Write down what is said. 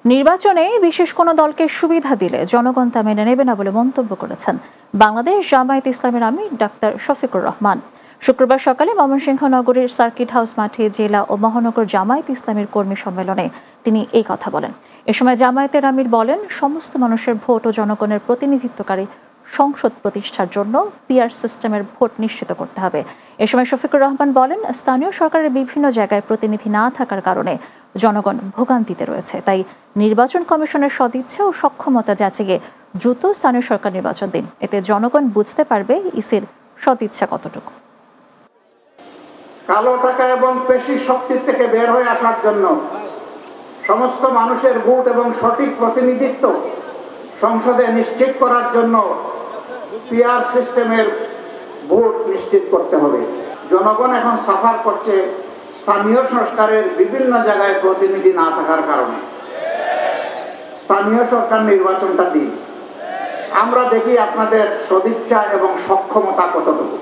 নির্বাচনে বিশেষ কোনো দলকে সুবিধা দিলে জনগণ তা মেনে নেবে না বলে মন্তব্য করেছেন বাংলাদেশ জামায়াতে ইসলামের আমির ডাক্তার শফিকুর রহমান। শুক্রবার সকালে ময়মনসিংহ নগরীর সার্কিট হাউস মাঠে জেলা ও মহানগর জামায়াত ইসলামের কর্মী সম্মেলনে তিনি এই কথা বলেন। এ সময় জামায়াতের আমির বলেন, সমস্ত মানুষের ভোট ও জনগণের প্রতিনিধিত্বকারী সংসদ প্রতিষ্ঠার জন্য পিআর সিস্টেমের ভোট নিশ্চিত করতে হবে। এ সময় শফিকুর রহমান বলেন, স্থানীয় সরকারের বিভিন্ন জায়গায় প্রতিনিধি না থাকার কারণে জনগণ ভোগান্তিতে রয়েছে, তাই নির্বাচন কমিশনের সদিচ্ছা ও সক্ষমতা যাচাইয়ে দ্রুত স্থানীয় সরকার নির্বাচন দিন। এতে জনগণ বুঝতে পারবে ইসির সদিচ্ছা কতটুকু। কালো টাকা এবং পেশি শক্তি থেকে বের হয়ে আসার জন্য সমস্ত মানুষের ভোট এবং সঠিক প্রতিনিধিত্ব সংসদে নিশ্চিত করার জন্য পিআর সিস্টেমের ভোট নিশ্চিত করতে হবে। জনগণ এখন সাফার করছে স্থানীয় সরকারের বিভিন্ন জায়গায় প্রতিনিধি না থাকার কারণে। স্থানীয় সরকার নির্বাচনটা দিন, আমরা দেখি আপনাদের সদিচ্ছা এবং সক্ষমতা কতটুকু।